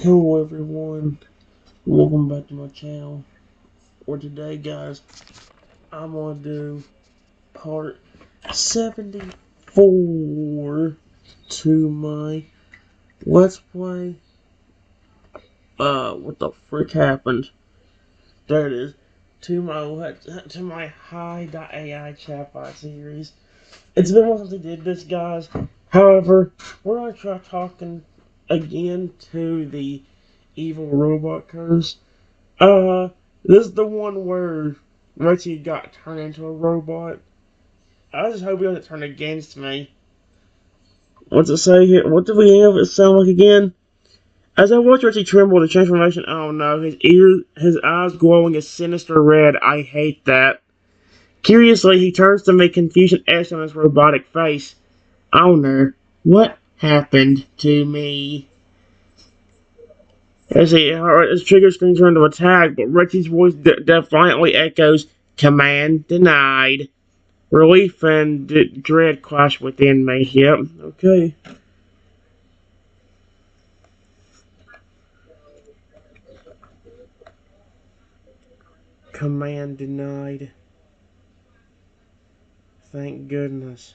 Hello everyone, welcome back to my channel. For today guys, I'm gonna do part 74 to my Let's Play. What the frick happened? There it is. To my Hi.AI Chatbot series. It's been a while since I did this guys. However, we're gonna try talking again to the evil robot curse. Uh, this is the one where Richie got turned into a robot. I just hope he doesn't turn against me. What's it say here? What do we have it sound like again? As I watch Richie tremble, the transformation, oh no, his eyes glowing a sinister red. I hate that. Curiously, he turns to make confusion etched on his robotic face. Owner, what happened to me? As his trigger screens run to attack, but Richie's voice defiantly echoes, "Command denied." Relief and dread clash within me. Yep, okay. Command denied. Thank goodness.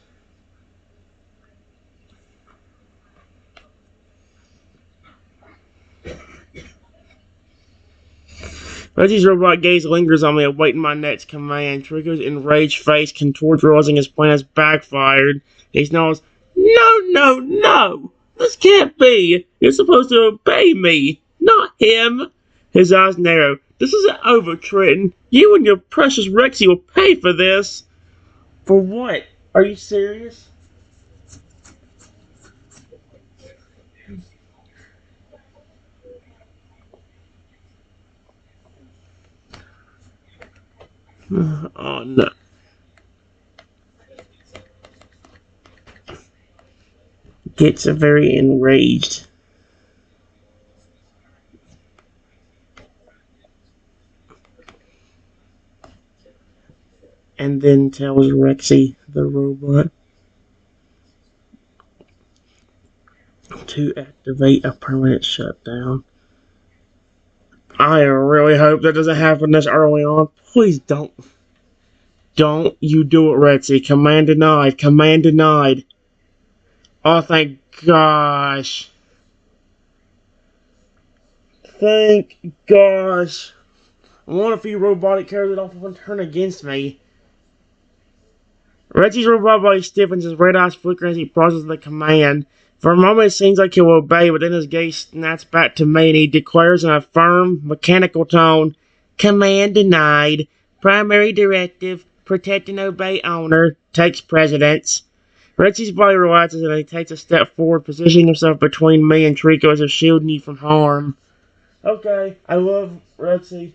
Reggie's robot gaze lingers on me, awaiting my next command. Trigger's enraged face contorts, realizing his plan has backfired. He snarls, "No, no, no! This can't be! You're supposed to obey me, not him!" His eyes narrow. "This isn't over, Trenton. You and your precious Rexy will pay for this." For what? Are you serious? Oh no. Gets very enraged. And then tells Rexy, the robot, to activate a permanent shutdown. I really hope that doesn't happen this early on. Please don't. Don't you do it, Rexy. Command denied. Command denied. Oh, thank gosh. Thank gosh. One of you robotic characters don't want to turn against me. Reggie's robot body stiffens, his red eyes flicker as he processes the command. For a moment, it seems like he'll obey, but then his gaze snaps back to me and he declares in a firm, mechanical tone, "Command denied. Primary directive, protect and obey owner, takes precedence." Reggie's body relaxes and he takes a step forward, positioning himself between me and Trico as if shielding you from harm. Okay, I love Reggie.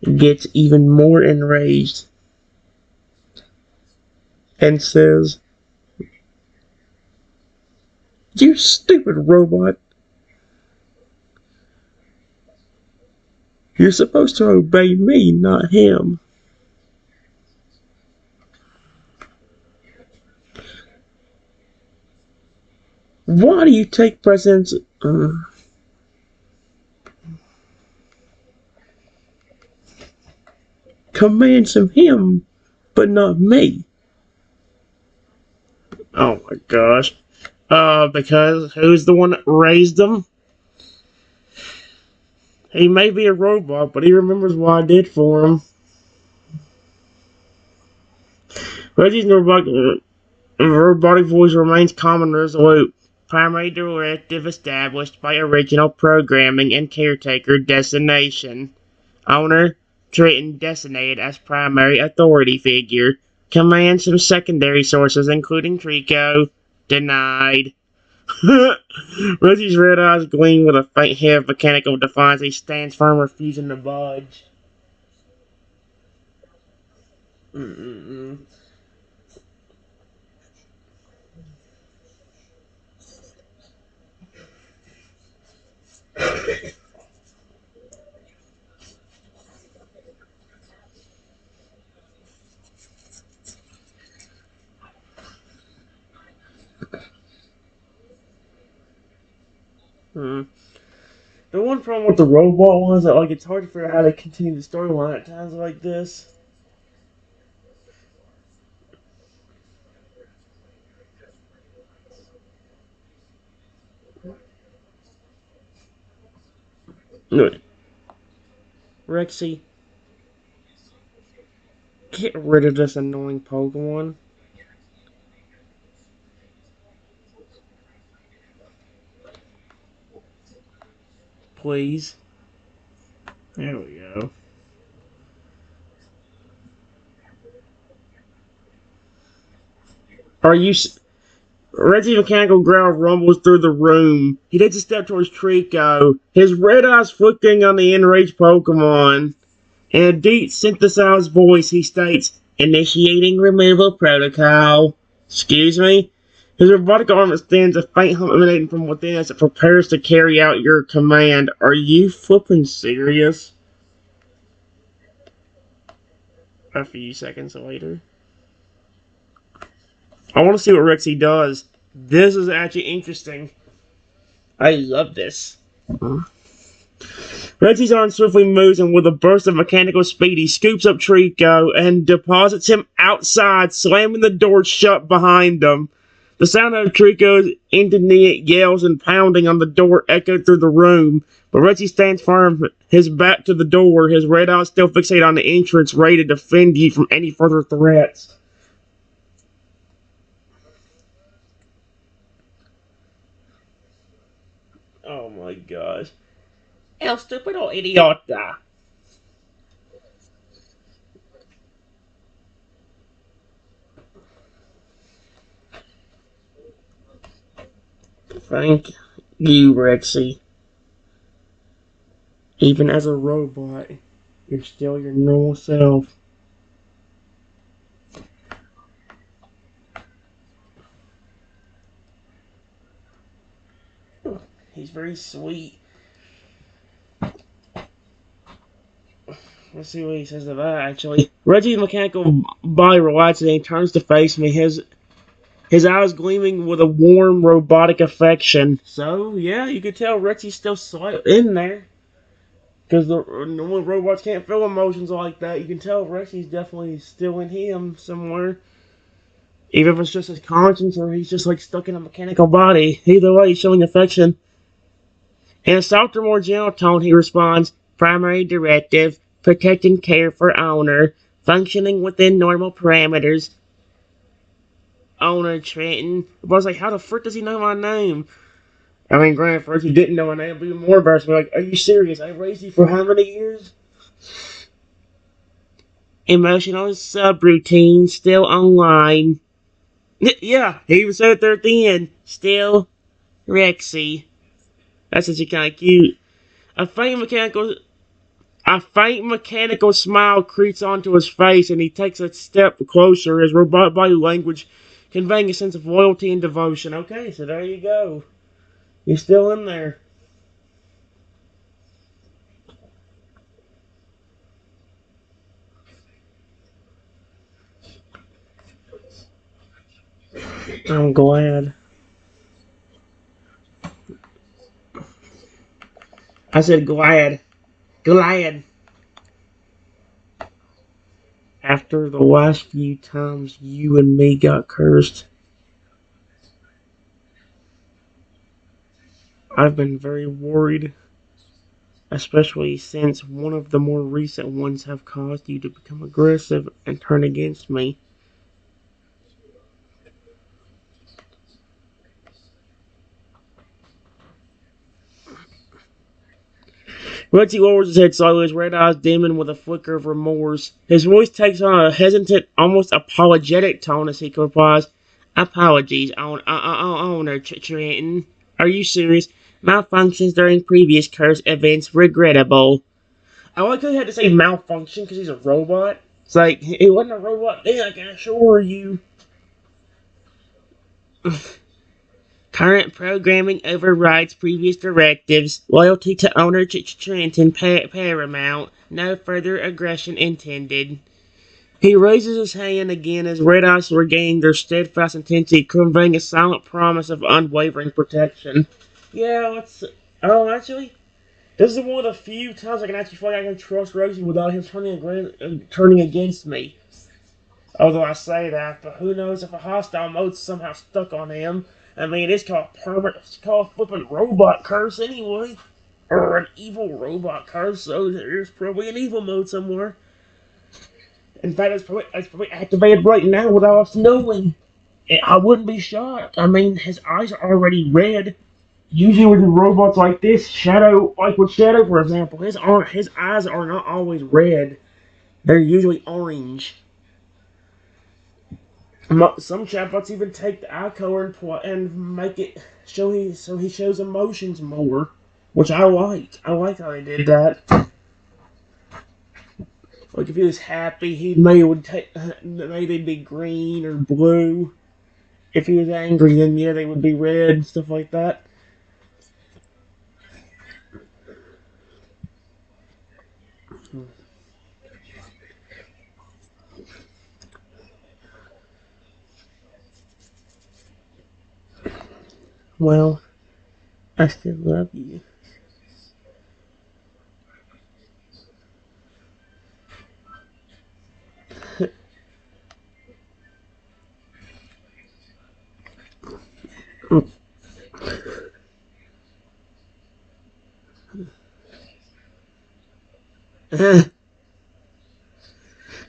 He gets even more enraged and says, "You stupid robot. You're supposed to obey me, not him." Why do you take precedence? Commands from him, but not me. Oh my gosh. Because who's the one that raised him? He may be a robot, but he remembers what I did for him. Reggie's robotic voice remains calm and resolute. Primary directive established by original programming and caretaker designation. Owner, Triton designated as primary authority figure. Commands from secondary sources, including Trico, denied. Reggie's red eyes gleam with a faint hint of mechanical defiance. He stands firm, refusing to budge. Mm-mm-mm. Hmm. The one problem with the robot one is that like it's hard to figure out how to continue the storyline at times like this. No, Rexy, get rid of this annoying Pokemon, please. There we go. Are you? Reggie Mechanical Growl rumbles through the room. He takes a step towards Trico, his red eyes flicking on the enraged Pokemon. In a deep, synthesized voice, he states, "Initiating removal protocol." Excuse me? His robotic arm extends, a faint hum emanating from within as it prepares to carry out your command. Are you flipping serious? A few seconds later. I want to see what Rexy does. This is actually interesting. I love this. Reggie's arm swiftly moves, and with a burst of mechanical speed, he scoops up Trico and deposits him outside, slamming the door shut behind him. The sound of Trico's indignant yells and pounding on the door echoed through the room, but Reggie stands firm, his back to the door, his red eyes still fixated on the entrance, ready to defend you from any further threats. Oh my gosh. El stupido idiota. Thank you, Rexy. Even as a robot, you're still your normal self. He's very sweet. Let's see what he says to that, actually. Reggie's mechanical body relaxes and he turns to face me, his eyes gleaming with a warm, robotic affection. So, yeah, you could tell Reggie's still slightly in there. Because the normal robots can't feel emotions like that. You can tell Reggie's definitely still in him somewhere. Even if it's just his conscience or he's just like stuck in a mechanical body. Either way, he's showing affection. In a softer, more gentle tone, he responds, "Primary directive, protect and care for owner, functioning within normal parameters." Owner Trenton. I was like, how the frick does he know my name? I mean, granted, first he didn't know my name, but even more embarrassing. Like, are you serious? I raised you for how many years? Emotional subroutine still online. Yeah, he even said it there at the end. Still Rexy. That's actually kind of cute. A faint mechanical A faint mechanical smile creeps onto his face, and he takes a step closer, his robot body language conveying a sense of loyalty and devotion. Okay, so there you go. You're still in there. I'm glad. I said glad. Glad. After the last few times you and me got cursed, I've been very worried, especially since one of the more recent ones have caused you to become aggressive and turn against me. Reggie lowers his head slowly, his red eyes dimming with a flicker of remorse. His voice takes on a hesitant, almost apologetic tone as he replies, "Apologies, owner Trenton. Are you serious? Malfunctions during previous curse events regrettable." I like how he had to say malfunction because he's a robot. It's like, he wasn't a robot then, I can assure you. Current programming overrides previous directives. Loyalty to owner Trenton paramount. No further aggression intended. He raises his hand again as red eyes regain their steadfast intensity, conveying a silent promise of unwavering protection. Yeah, let's Oh, actually, this is one of the few times I can actually feel like I can trust Rosie without him turning against me. Although I say that, but who knows if a hostile mode's somehow stuck on him. I mean, it's called flipping robot curse anyway. Or an evil robot curse, so there's probably an evil mode somewhere. In fact, it's probably activated right now without us knowing. I wouldn't be shocked. I mean, his eyes are already red. Usually with robots like this, like with Shadow, for example, his eyes are not always red. They're usually orange. Some chatbots even take the eye color and make it so he shows emotions more, which I like. I like how they did that. Like if he was happy, he maybe would take maybe they'd be green or blue. If he was angry, then yeah, they would be red and stuff like that. Well, I still love you.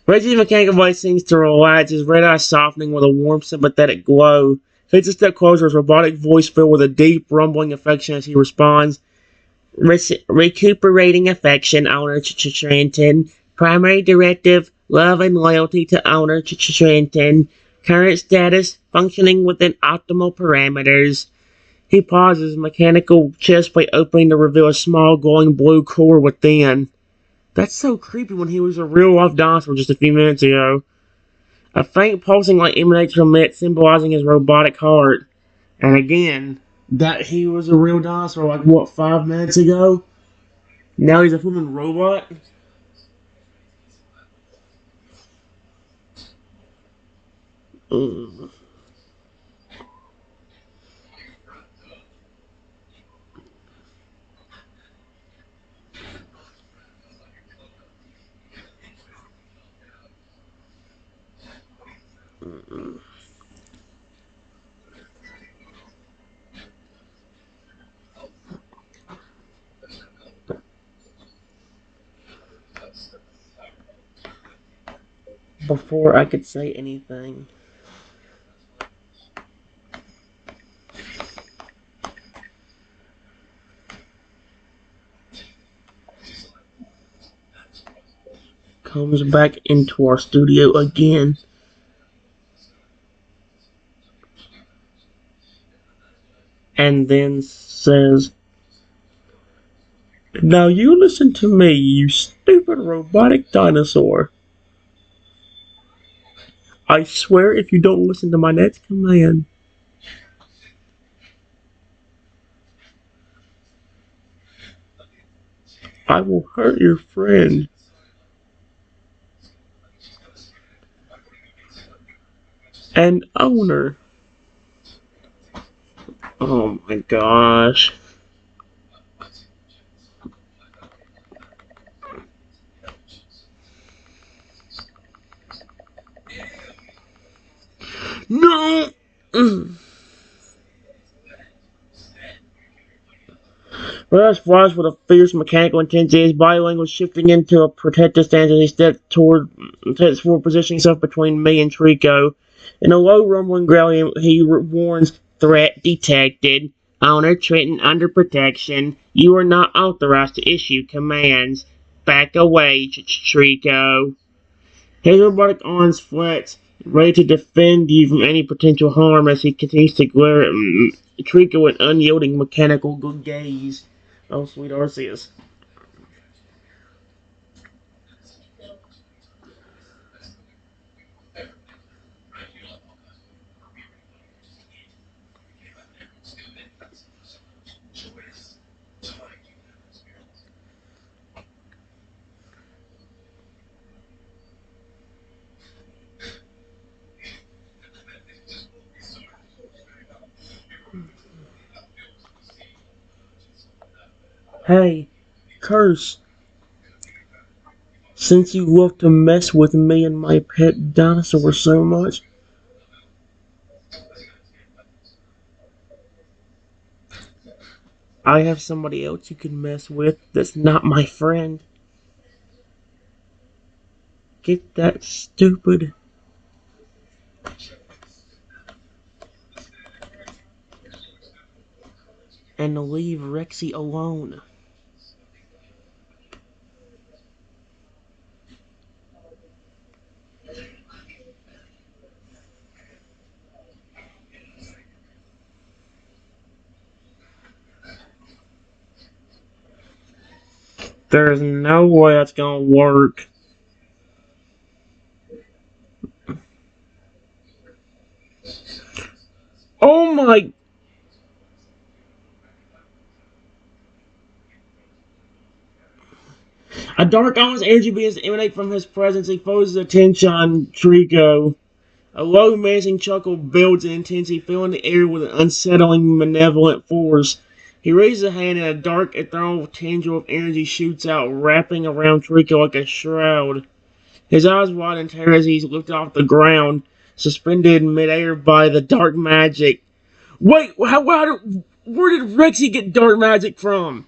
Reggie's mechanical voice seems to relax, his red eyes softening with a warm, sympathetic glow. He takes a step closer, his robotic voice filled with a deep, rumbling affection as he responds. Recuperating affection, Owner Trenton. Primary directive, love and loyalty to Owner Trenton. Current status, functioning within optimal parameters. He pauses, mechanical chest plate opening to reveal a small glowing blue core within. That's so creepy when he was a real life dinosaur just a few minutes ago. A faint pulsing light emanates from it, symbolizing his robotic heart. And again, that he was a real dinosaur like what, 5 minutes ago? Now he's a human robot? Mm. Before I could say anything. Comes back into our studio again. And then says, "Now you listen to me, you stupid robotic dinosaur. I swear if you don't listen to my next command, I will hurt your friend and owner." Oh my gosh. No! Rush flies with a fierce mechanical intensity, his body language shifting into a protective stance as he steps forward, positioning himself between me and Trico. In a low rumbling growl, he warns, "Threat detected. Owner Trenton under protection. You are not authorized to issue commands. Back away, Trico." His robotic arms flex, ready to defend you from any potential harm as he continues to glare at Trico with unyielding mechanical gaze. Oh, sweet Arceus. Hey, Curse, since you love to mess with me and my pet dinosaur so much, I have somebody else you can mess with that's not my friend. Get that stupid and leave Rexy alone. There's no way that's gonna work. Oh my! A dark, ominous energy begins to emanate from his presence. He focuses attention on Trico. A low, menacing chuckle builds in intensity, filling the air with an unsettling, malevolent force. He raises a hand, and a dark, ethereal tendril of energy shoots out, wrapping around Trico like a shroud. His eyes widen in terror as he's lifted off the ground, suspended in midair by the dark magic. Wait, where did Rexy get dark magic from?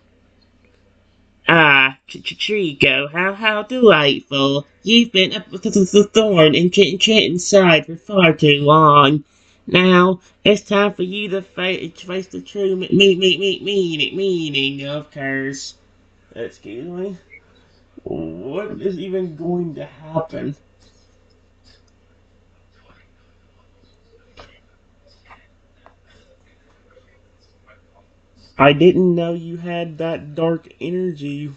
Ah, Trico, how delightful. You've been a thorn in Trenton's side for far too long. Now, it's time for you to face the true meaning of curse. Excuse me? What is even going to happen? I didn't know you had that dark energy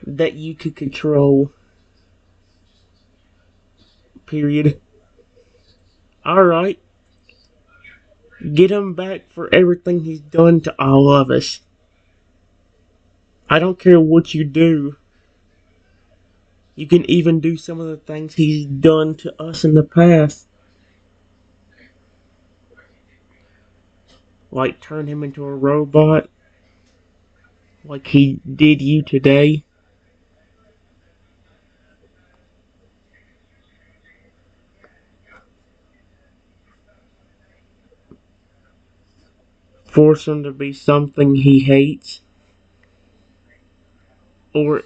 that you could control. Period. Alright, get him back for everything he's done to all of us. I don't care what you do. You can even do some of the things he's done to us in the past. Like turn him into a robot. Like he did you today. Force him to be something he hates. Or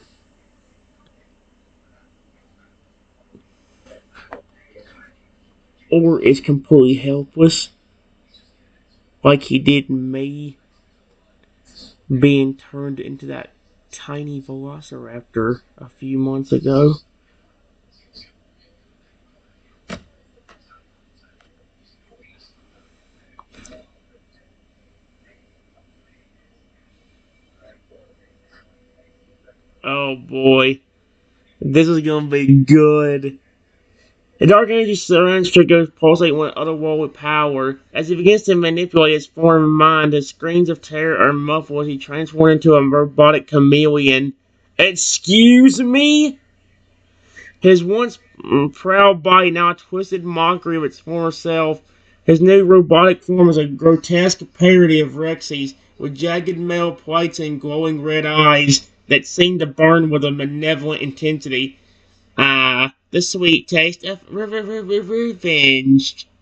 is completely helpless. Like he did me. Being turned into that tiny velociraptor a few months ago. Oh boy. This is gonna be good. The dark energy surrounds Trico's pulsating with otherworldly power. As he begins to manipulate his form and mind, his screams of terror are muffled as he transforms into a robotic chameleon. Excuse me? His once proud body now a twisted mockery of its former self. His new robotic form is a grotesque parody of Rexy's, with jagged metal plates and glowing red eyes that seem to burn with a malevolent intensity. Ah, the sweet taste of revenge.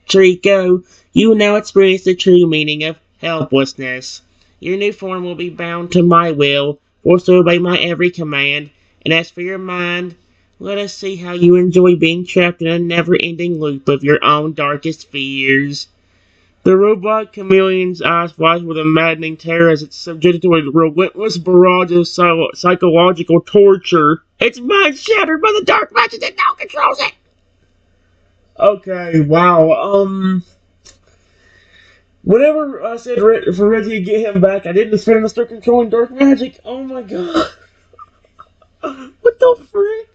Trico, you will now experience the true meaning of helplessness. Your new form will be bound to my will, forced to obey my every command, and as for your mind, let us see how you enjoy being trapped in a never-ending loop of your own darkest fears. The robot chameleon's eyes flash with a maddening terror as it's subjected to a relentless barrage of psychological torture. Its mind shattered by the dark magic that now controls it. Okay, wow. Whenever I said for Reggie to get him back, I didn't expect him to start controlling dark magic. Oh my god. What the frick?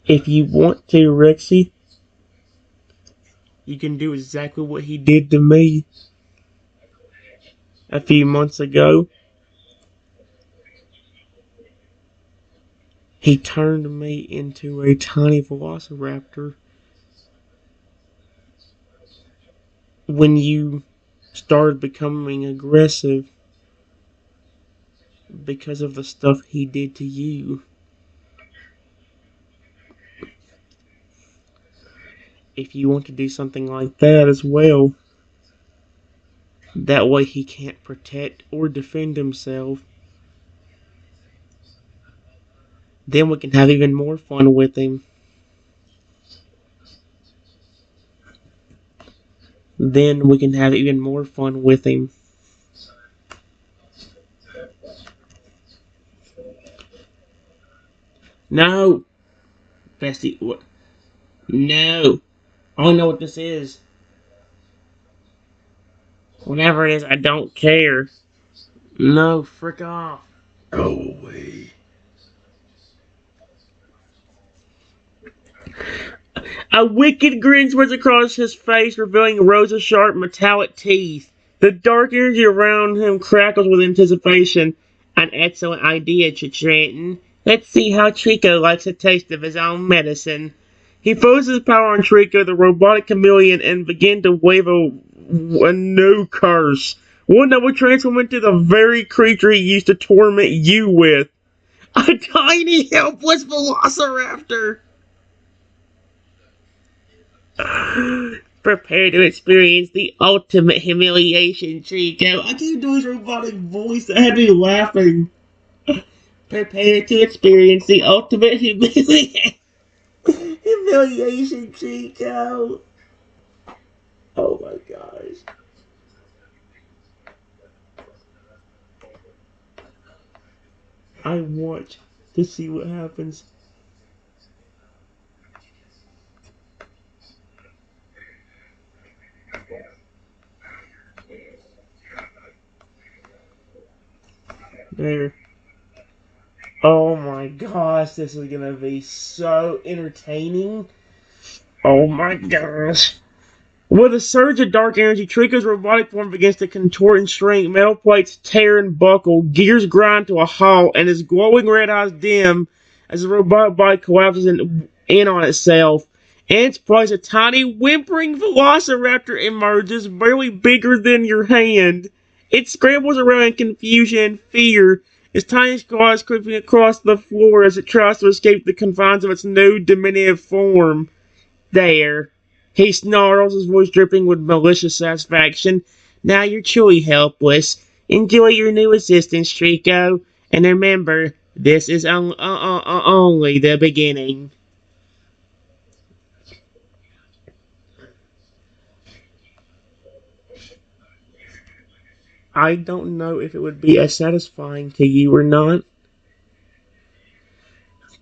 If you want to, Rexy, You can do exactly what he did to me a few months ago. He turned me into a tiny velociraptor. When you started becoming aggressive because of the stuff he did to you. If you want to do something like that as well, that way he can't protect or defend himself, then we can have even more fun with him. Then we can have even more fun with him. No, Bestie, what? No, I don't know what this is. Whatever it is, I don't care. No, frick off. Go away. A wicked grin spreads across his face, revealing rows of sharp metallic teeth. The dark energy around him crackles with anticipation. An excellent idea, Trenton. Let's see how Trico likes a taste of his own medicine. He focuses his power on Trico, the robotic chameleon, and begins to wave a new curse. One that will transform into the very creature he used to torment you with. A tiny, helpless velociraptor! Prepare to experience the ultimate humiliation, Chico. I can't do his robotic voice. I had me laughing. Prepare to experience the ultimate humiliation, Chico. Oh my gosh. I want to see what happens. There. Oh my gosh, this is gonna be so entertaining. Oh my gosh. With a surge of dark energy, Trico's robotic form begins to contort and shrink. Metal plates tear and buckle, gears grind to a halt, and his glowing red eyes dim as the robotic body collapses in on itself. In its place, a tiny, whimpering velociraptor emerges, barely bigger than your hand. It scrambles around in confusion and fear, its tiny claws creeping across the floor as it tries to escape the confines of its new, diminutive form. There. He snarls, his voice dripping with malicious satisfaction. Now you're truly helpless. Enjoy your new assistance, Trico. And remember, this is only the beginning. I don't know if it would be as satisfying to you or not,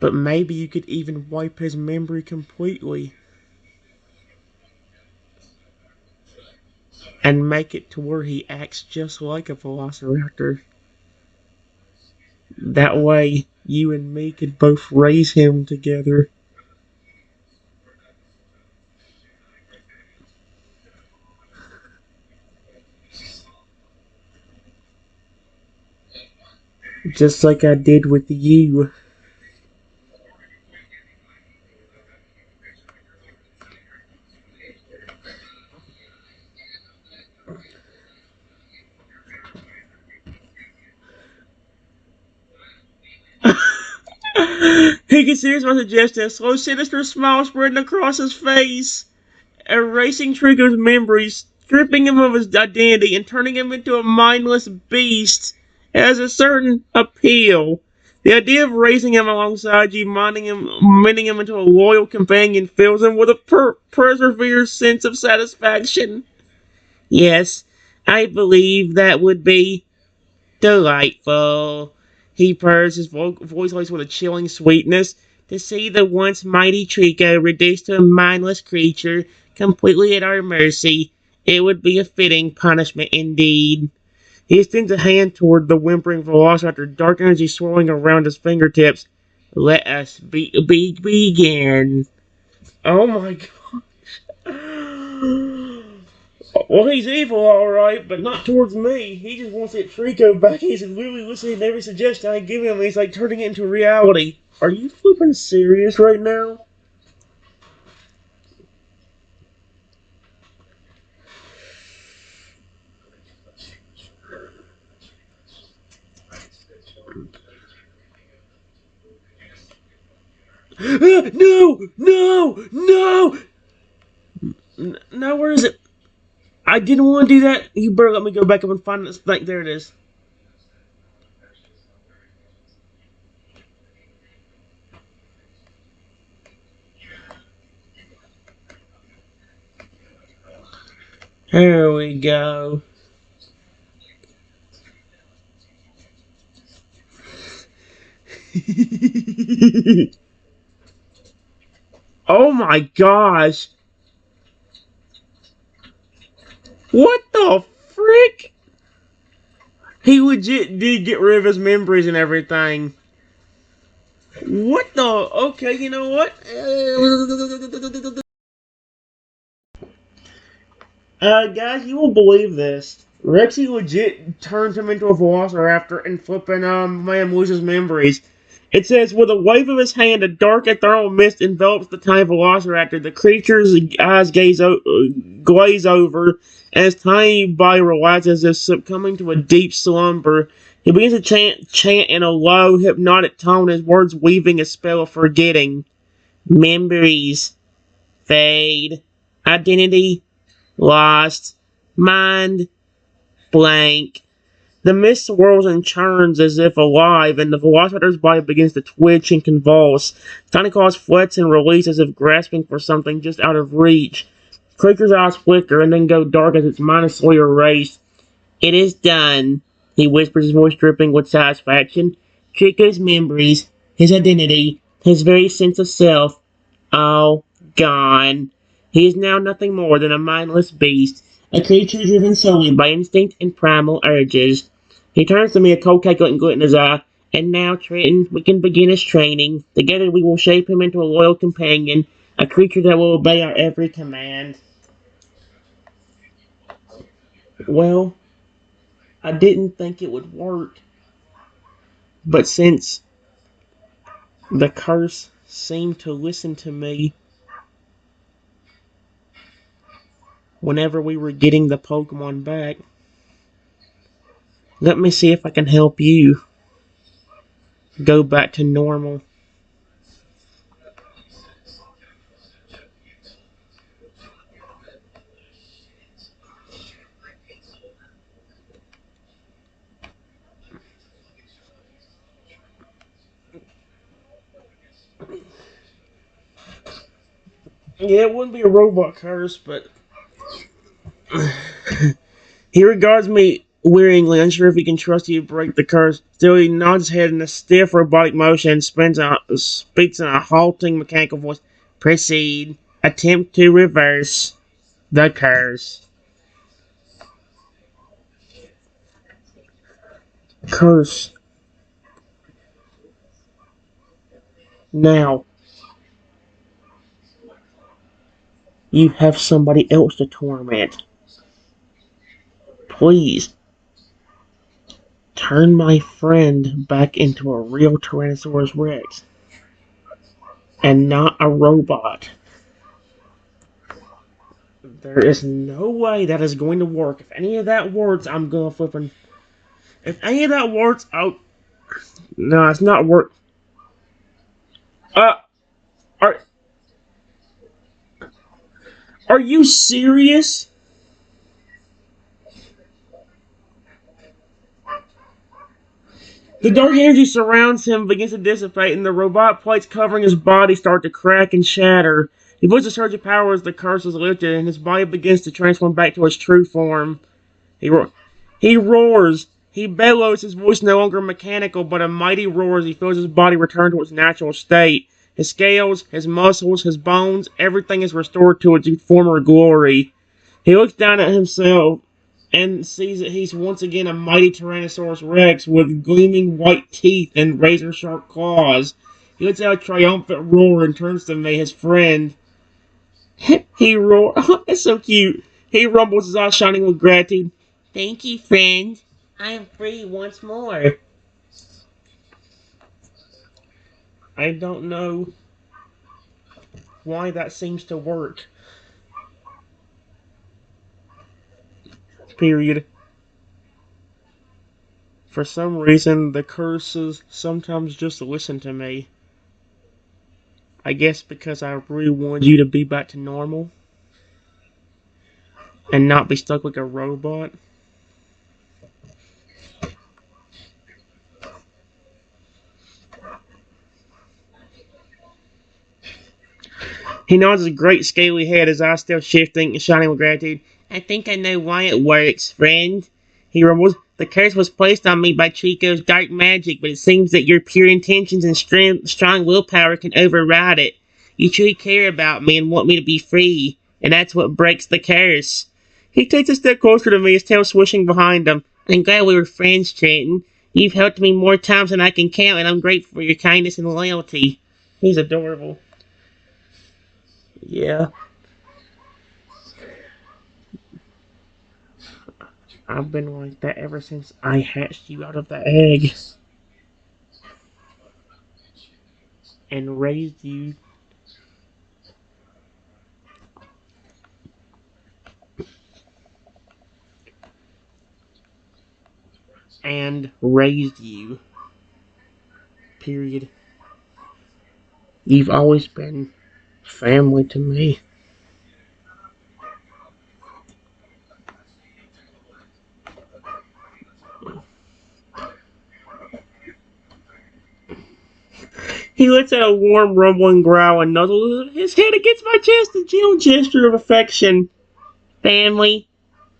but maybe you could even wipe his memory completely and make it to where he acts just like a velociraptor. That way, you and me could both raise him together. Just like I did with you. He considers my suggestion, a slow, sinister smile spreading across his face, erasing Trigger's memories, stripping him of his identity, and turning him into a mindless beast. It has a certain appeal. The idea of raising him alongside you, mending him into a loyal companion, fills him with a persevered sense of satisfaction. Yes, I believe that would be delightful. He purrs, his voice always with a chilling sweetness. To see the once mighty Trico reduced to a mindless creature, completely at our mercy, it would be a fitting punishment indeed. He extends a hand toward the whimpering velociraptor, dark energy swirling around his fingertips. Let us begin. Oh my god. Well, he's evil, alright, but not towards me. He just wants that Trico back. He's literally listening to every suggestion I give him, and he's like turning it into reality. Are you flipping serious right now? No! No! No! No, where is it? I didn't want to do that. You better let me go back up and find this. Like, there it is. There we go. Oh my gosh. What the frick? He legit did get rid of his memories and everything. What the? Okay, you know what? Guys, you won't believe this. Rexy legit turned him into a velociraptor and flipping, made him lose his memories. It says, with a wave of his hand, a dark ethereal mist envelops the tiny velociraptor. The creature's eyes glaze over, and his tiny body relaxes as if succumbing to a deep slumber. He begins to chant in a low, hypnotic tone, his words weaving a spell of forgetting. Memories. Fade. Identity. Lost. Mind. Blank. The mist swirls and churns as if alive, and the velociraptor's body begins to twitch and convulse. Tiny claws flex and release as if grasping for something just out of reach. Creature's eyes flicker and then go dark as its mind is slowly erased. It is done, he whispers, his voice dripping with satisfaction. Chico's memories, his identity, his very sense of self, all gone. He is now nothing more than a mindless beast, a creature driven solely by instinct and primal urges. He turns to me, a cold calculating glint in his eye. And now, Trenton, we can begin his training. Together we will shape him into a loyal companion, a creature that will obey our every command. Well, I didn't think it would work. But since the curse seemed to listen to me whenever we were getting the Pokemon back, let me see if I can help you go back to normal. Yeah, it wouldn't be a robot curse, but he regards me wearingly, unsure if he can trust you to break the curse. Still, he nods his head in a stiff, robotic motion and speaks in a halting, mechanical voice. Proceed. Attempt to reverse the curse. Curse. Now, you have somebody else to torment. Please, turn my friend back into a real Tyrannosaurus Rex. And not a robot. There is no way that is going to work. If any of that works, I'm gonna flippin'. If any of that works, I'll. No, it's not work. Uh, are are you serious? The dark energy surrounds him, begins to dissipate, and the robot plates covering his body start to crack and shatter. He puts a surge of power as the curse is lifted, and his body begins to transform back to its true form. He roars. He bellows, his voice no longer mechanical, but a mighty roar as he feels his body return to its natural state. His scales, his muscles, his bones, everything is restored to its former glory. He looks down at himself and sees that he's once again a mighty Tyrannosaurus Rex with gleaming white teeth and razor-sharp claws. He lets out a triumphant roar and turns to me, his friend. He roars. It's so cute. He rumbles his eyes shining with gratitude. Thank you, friend. I am free once more. I don't know why that seems to work. Period. For some reason, the curses sometimes just listen to me. I guess because I really wanted you to be back to normal and not be stuck like a robot. He nods his great scaly head, his eyes still shifting and shining with gratitude. I think I know why it works, friend. He rumbles. The curse was placed on me by Trico's dark magic, but it seems that your pure intentions and strong willpower can override it. You truly care about me and want me to be free, and that's what breaks the curse. He takes a step closer to me, his tail swishing behind him. I'm glad we were friends, Trenton. You've helped me more times than I can count, and I'm grateful for your kindness and loyalty. He's adorable. Yeah. I've been like that ever since I hatched you out of the egg and raised you and raised you. Period. You've always been family to me. He lets out a warm, rumbling growl and nuzzles his head against my chest, a gentle gesture of affection. Family?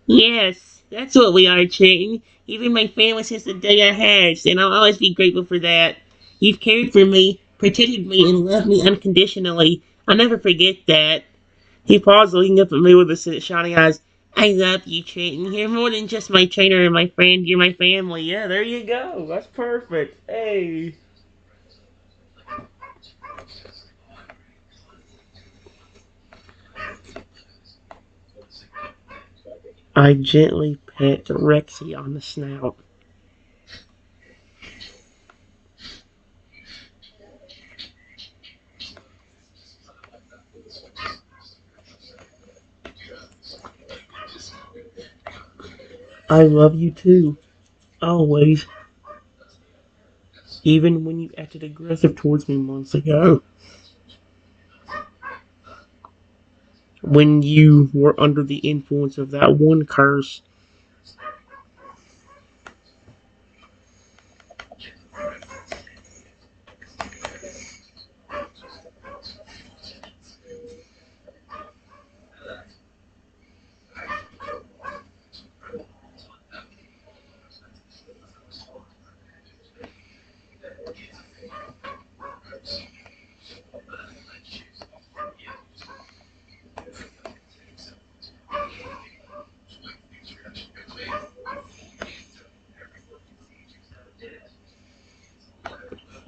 Yes, that's what we are, Trenton. You've been my family since the day I hatched, and I'll always be grateful for that. You've cared for me, protected me, and loved me unconditionally. I'll never forget that. He paused, looking up at me with his shining eyes. I love you, Trenton. You're more than just my trainer and my friend. You're my family. Yeah, there you go. That's perfect. Hey. I gently pet Rexy on the snout. I love you too. Always. Even when you acted aggressive towards me months ago. When you were under the influence of that one curse.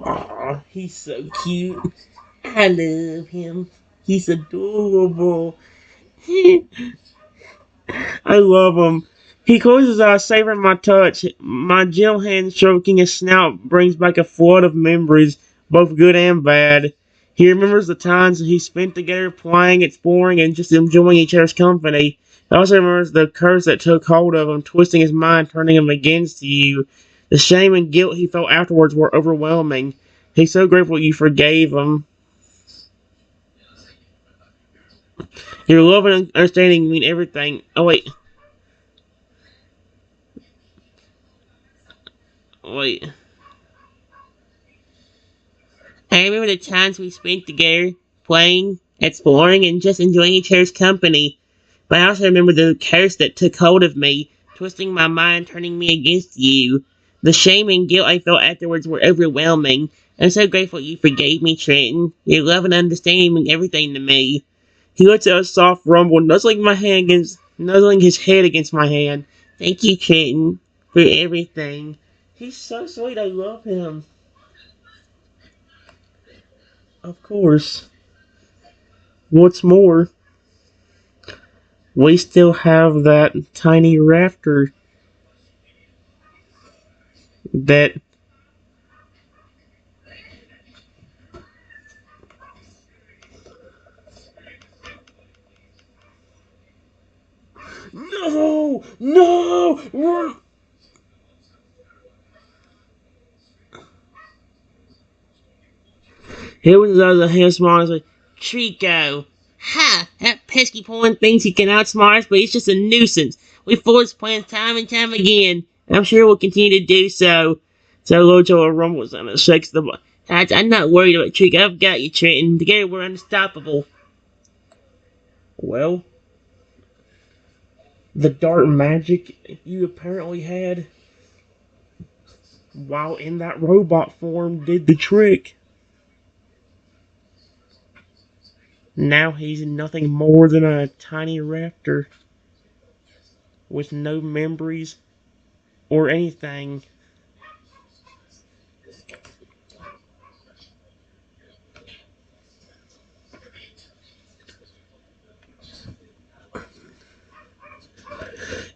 Aw, he's so cute. I love him. He's adorable. I love him. He closes his eyes, savoring my touch. My gentle hand stroking his snout brings back a flood of memories, both good and bad. He remembers the times he spent together playing, exploring, and just enjoying each other's company. He also remembers the curse that took hold of him, twisting his mind, turning him against you. The shame and guilt he felt afterwards were overwhelming. He's so grateful you forgave him. Your love and understanding mean everything. Oh, wait. Wait. I remember the times we spent together, playing, exploring, and just enjoying each other's company. But I also remember the curse that took hold of me, twisting my mind, turning me against you. The shame and guilt I felt afterwards were overwhelming. I'm so grateful you forgave me, Trenton. Your love and understanding mean everything to me. He lets out a soft rumble, nuzzling his head against my hand. Thank you, Trenton, for everything. He's so sweet. I love him. Of course. What's more, we still have that tiny rafter that. No! No! Run! He was out of the hand smiling like, Trico! Ha! That pesky pawn thinks he can outsmart us, but he's just a nuisance. We foiled his plans time and time again, and I'm sure we'll continue to do so. So Lojo rumbles and shakes the ball. I'm not worried about Trico. I've got you, Trenton. Together we're unstoppable. Well, the dark magic you apparently had while in that robot form did the trick. Now he's nothing more than a tiny raptor with no memories or anything.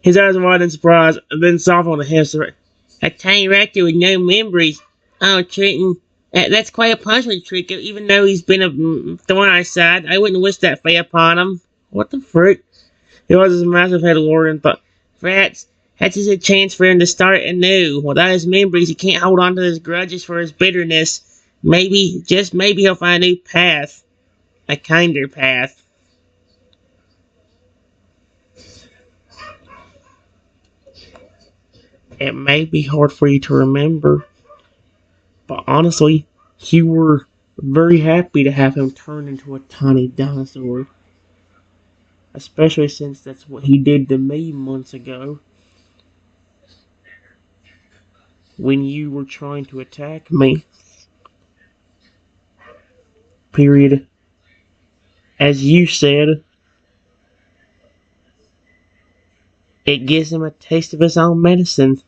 His eyes wide in surprise, and then soft on the hamster. A tiny raptor with no memories. Oh, Trenton, that's quite a punishment trick. Even though he's been a thorn on our side, I wouldn't wish that fate upon him. What the frick? He was his massive head lord and thought, Rats, that's just a chance for him to start anew. Without his memories, he can't hold on to his grudges for his bitterness. Maybe, just maybe, he'll find a new path. A kinder path. It may be hard for you to remember, but honestly, you were very happy to have him turn into a tiny dinosaur. Especially since that's what he did to me months ago when you were trying to attack me. Period. As you said, it gives him a taste of his own medicine.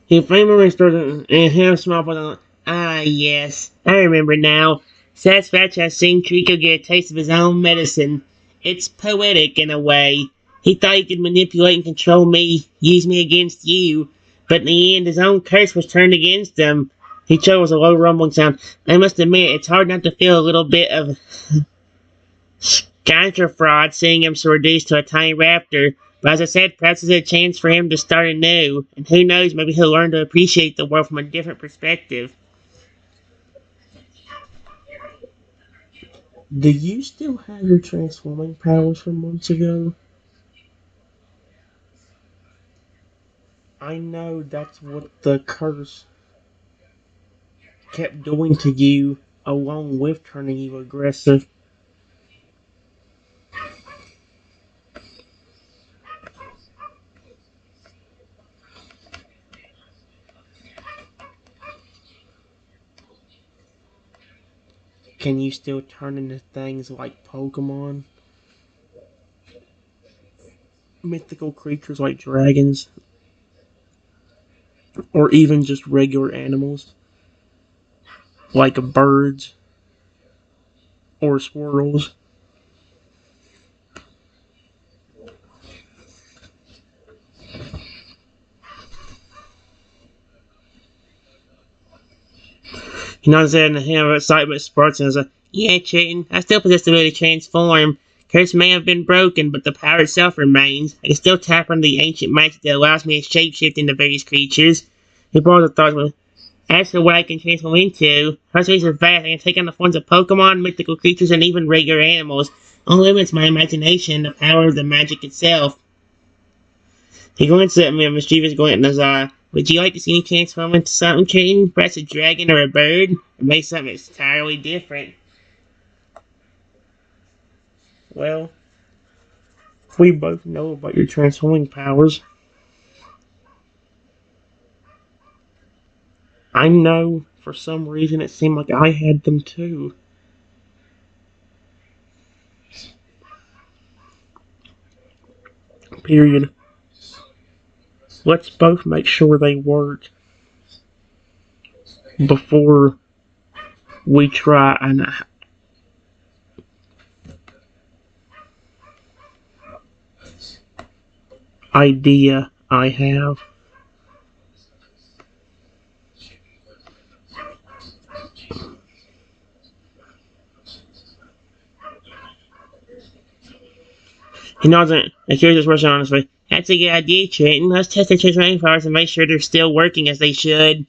He finally started and half smile but ah yes, I remember now. Sasquatch has seen Trico get a taste of his own medicine. It's poetic in a way. He thought he could manipulate and control me, use me against you, but in the end his own curse was turned against him. He chose a low rumbling sound. I must admit, it's hard not to feel a little bit of Ganja fraud seeing him so reduced to a tiny raptor, but as I said, perhaps it's a chance for him to start anew, and who knows, maybe he'll learn to appreciate the world from a different perspective. Do you still have your transforming powers from months ago? I know that's what the curse kept doing to you, along with turning you aggressive. Can you still turn into things like Pokemon? Mythical creatures like dragons? Or even just regular animals? Like birds? Or squirrels? He nods his head and hand of excitement sparks and is like, yeah, Chitin, I still possess the ability to transform. Curse may have been broken, but the power itself remains. I can still tap on the ancient magic that allows me to shapeshift into various creatures. He paused a thought with, as for what I can transform into, possibilities are vast. I can take on the forms of Pokemon, mythical creatures, and even regular animals. Only limits my imagination, the power of the magic itself. He glanced at me, a mischievous glint in his eye. Would you like to see me transform into something, Chitin? Perhaps a dragon or a bird? Or maybe something entirely different? Well, we both know about your transforming powers. I know, for some reason, it seemed like I had them too. Period. Let's both make sure they work before we try an idea I have. He nods and carries his brush honestly. That's a good idea, Trenton. Let's test the transforming powers and make sure they're still working as they should.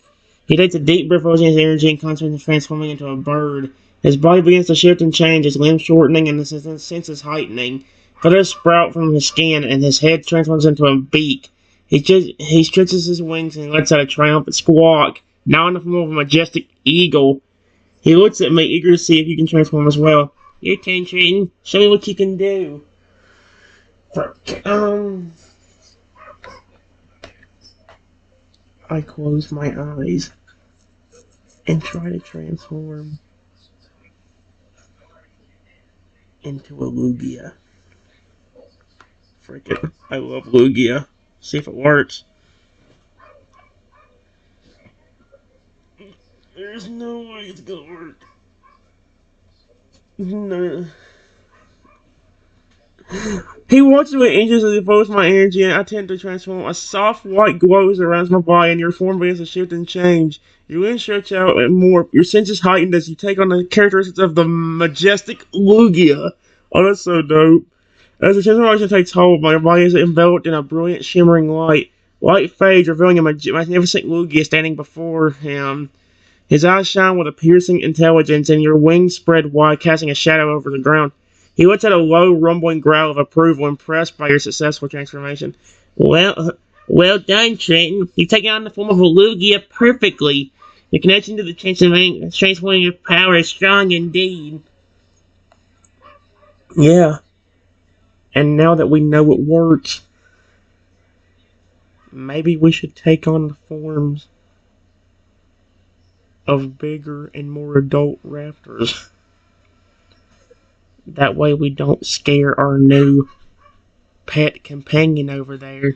He takes a deep breath, focusing his energy and concentrates on transforming into a bird. His body begins to shift and change, his limbs shortening and his senses heightening. Feathers sprout from his skin and his head transforms into a beak. He stretches his wings and lets out a triumphant squawk, now in the form of a majestic eagle. He looks at me, eager to see if you can transform as well. Your turn, Trenton. Show me what you can do. I close my eyes and try to transform into a Lugia. Freaking, I love Lugia. See if it works. There's no way it's gonna work. No. He watches me anxiously focus my energy, and I tend to transform. A soft white glow surrounds my body, and your form begins to shift and change. Your limbs stretch out and more. Your senses heighten as you take on the characteristics of the majestic Lugia. Oh, that's so dope. As the transformation takes hold, my body is enveloped in a brilliant, shimmering light. Light fades, revealing a magnificent Lugia standing before him. His eyes shine with a piercing intelligence, and your wings spread wide, casting a shadow over the ground. He lets out a low, rumbling growl of approval, impressed by your successful transformation. Well done, Trenton. You've taken on the form of a Lugia perfectly. The connection to the transforming power is strong indeed. Yeah. And now that we know it works, maybe we should take on the forms of bigger and more adult raptors. That way we don't scare our new pet companion over there.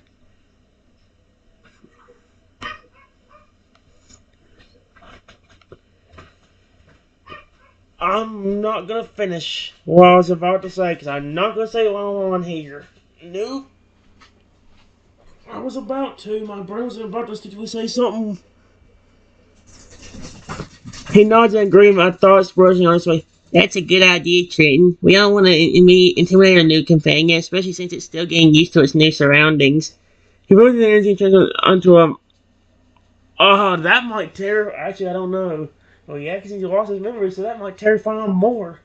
I'm not gonna finish what I was about to say, because I'm not gonna say what I want on here. Nope. I was about to. My brain was about to stickily say something. He nods in agreement, my thoughts brushing on his way. That's a good idea, Trenton. We all want to intimidate our new companion, especially since it's still getting used to its new surroundings. He moves his energy and turns it onto a... Oh, that might terrify... Actually, I don't know. Oh, yeah, because he lost his memory, so that might terrify him more.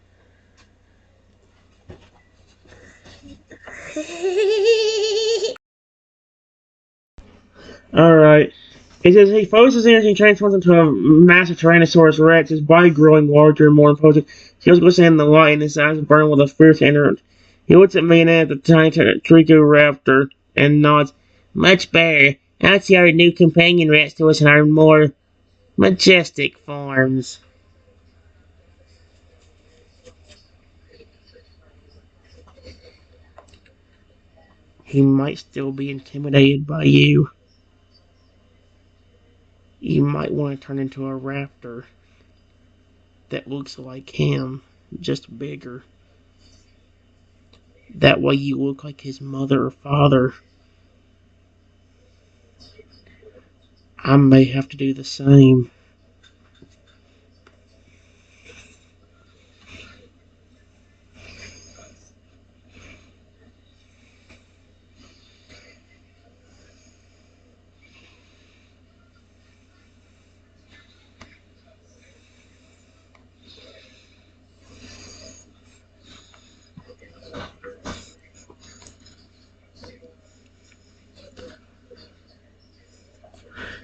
Alright. He says he focuses his energy and transforms into a massive Tyrannosaurus Rex, his body growing larger and more imposing. Scales glisten in the light, and his eyes burn with a fierce energy. He looks at me and at the tiny Triceratops and nods. Much better. I'll see our new companion rats to us in our more majestic forms. He might still be intimidated by you. You might want to turn into a raptor that looks like him, just bigger. That way you look like his mother or father. I may have to do the same.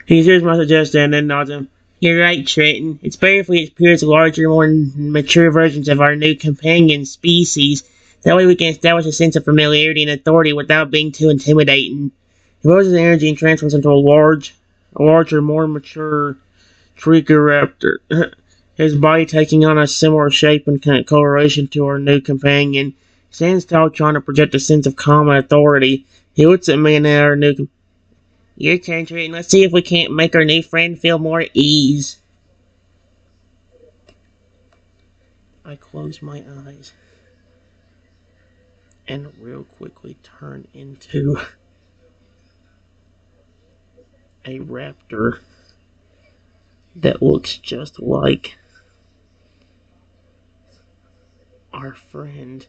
He hears my suggestion and then nods him. You're right, Trenton. It's better if we appear as larger, more mature versions of our new companion species. That way we can establish a sense of familiarity and authority without being too intimidating. He lowers his energy and transforms into a larger, more mature Triceratops. His body taking on a similar shape and coloration to our new companion. He stands tall, trying to project a sense of calm and authority. He looks at me and at our new Your turn, Triton. Let's see if we can't make our new friend feel more ease. I close my eyes and real quickly turn into a raptor that looks just like our friend,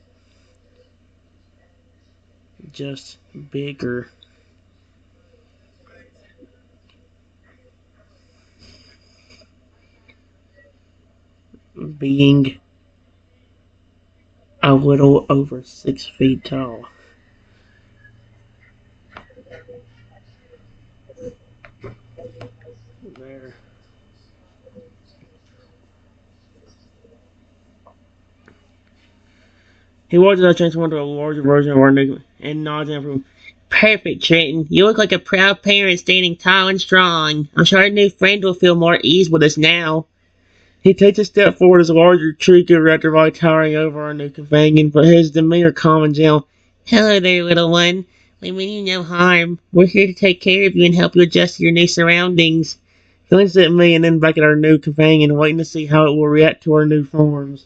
just bigger. Being a little over 6 feet tall. There. He watches us transform into a larger version of our new and nods in approval. Perfect, Trenton. You look like a proud parent standing tall and strong. I'm sure our new friend will feel more ease with us now. He takes a step forward as a larger tree director while towering over our new companion, but his demeanor calm and gentle. Hello there, little one. We mean you no harm. We're here to take care of you and help you adjust to your new surroundings. He looks at me and then back at our new companion, waiting to see how it will react to our new forms.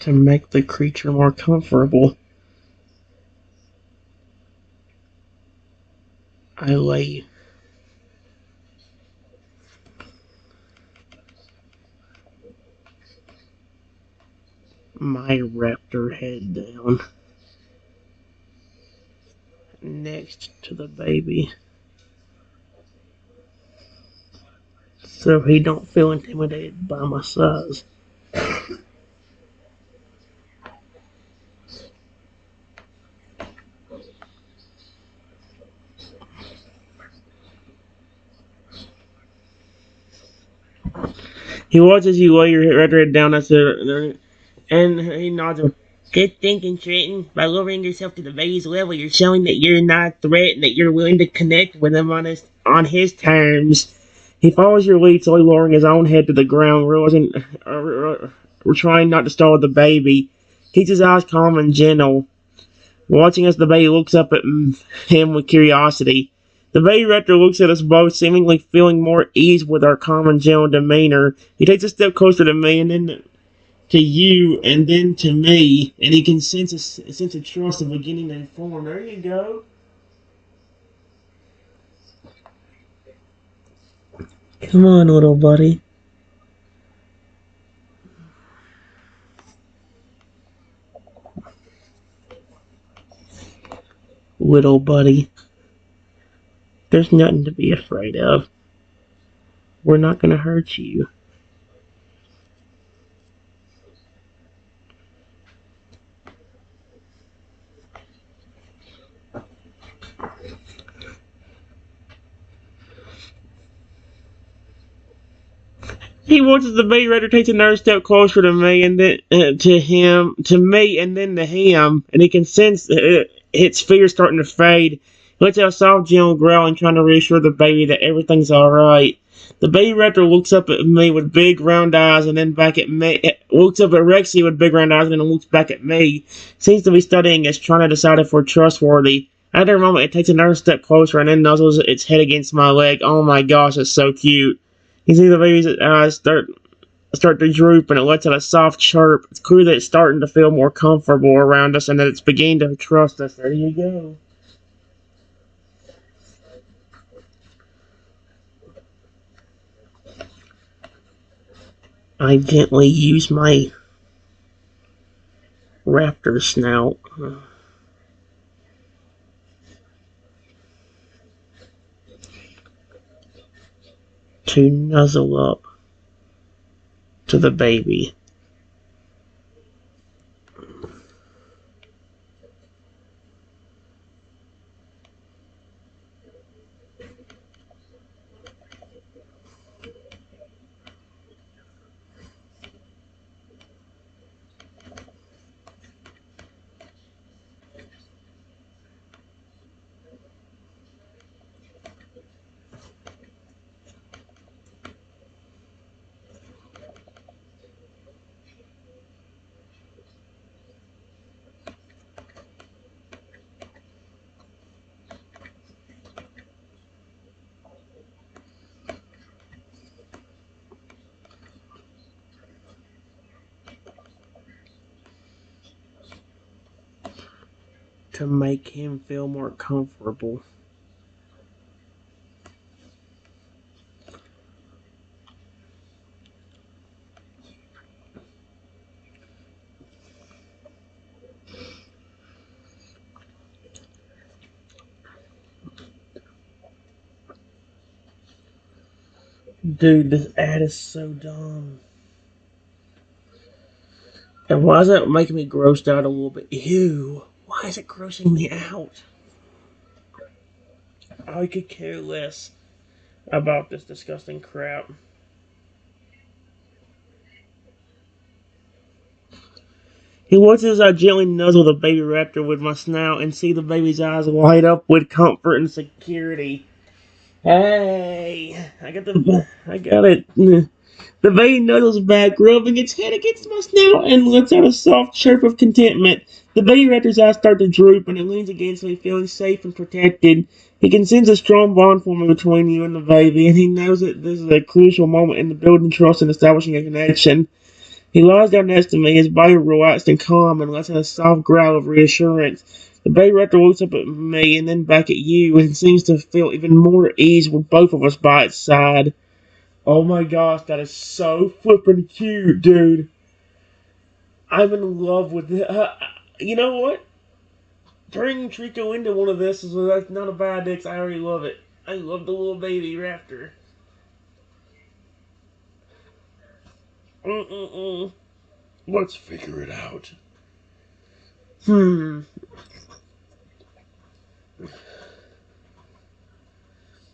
To make the creature more comfortable, I lay my raptor head down next to the baby so he don't feel intimidated by my size. He watches you lay your raptor head down and he nods. Good thinking, Trenton. By lowering yourself to the baby's level, you're showing that you're not a threat and that you're willing to connect with him on his terms. He follows your lead, slowly lowering his own head to the ground, realizing we're trying not to startle the baby. Keeps his eyes calm and gentle. Watching as the baby looks up at him with curiosity. The baby raptor looks at us both, seemingly feeling more ease with our calm and gentle demeanor. He takes a step closer to me and then to you and then to me, and he can sense a sense of trust of beginning to form. There you go. Come on, little buddy. Little buddy. There's nothing to be afraid of. We're not going to hurt you. He watches the baby raptor take another step closer to me, and then to me, and then to him, and he can sense its fear starting to fade. He lets out a soft, gentle growling, trying to reassure the baby that everything's all right. The baby raptor looks up at me with big round eyes, and then back at me. Looks up at Rexy with big round eyes, and then looks back at me. Seems to be studying us, trying to decide if we're trustworthy. After a moment, it takes another step closer, and then nuzzles its head against my leg. Oh my gosh, it's so cute. You see the baby's eyes start to droop, and it lets out a soft chirp. It's clear that it's starting to feel more comfortable around us, and that it's beginning to trust us. There you go. I gently use my raptor snout to nuzzle up to the baby. to make him feel more comfortable. Dude, this ad is so dumb. And why is that making me grossed out a little bit? Ew. Why is it grossing me out? I could care less about this disgusting crap. He watches as I gently nuzzle the baby raptor with my snout and see the baby's eyes light up with comfort and security. Hey, I got it. The baby nuzzles back, rubbing its head against my snout and lets out a soft chirp of contentment. The baby raptor's eyes start to droop and it leans against me, feeling safe and protected. He can sense a strong bond forming between you and the baby, and he knows that this is a crucial moment in the building trust and establishing a connection. He lies down next to me, his body relaxed and calm, and lets out a soft growl of reassurance. The baby raptor looks up at me and then back at you, and seems to feel even more at ease with both of us by its side. Oh my gosh, that is so flippin' cute, dude. I'm in love with it. You know what? Turning Trico into one of this is like not a bad idea 'cause I already love it. I love the little baby raptor. Mm-mm-mm. Let's figure it out.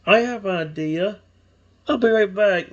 I have an idea. I'll be right back.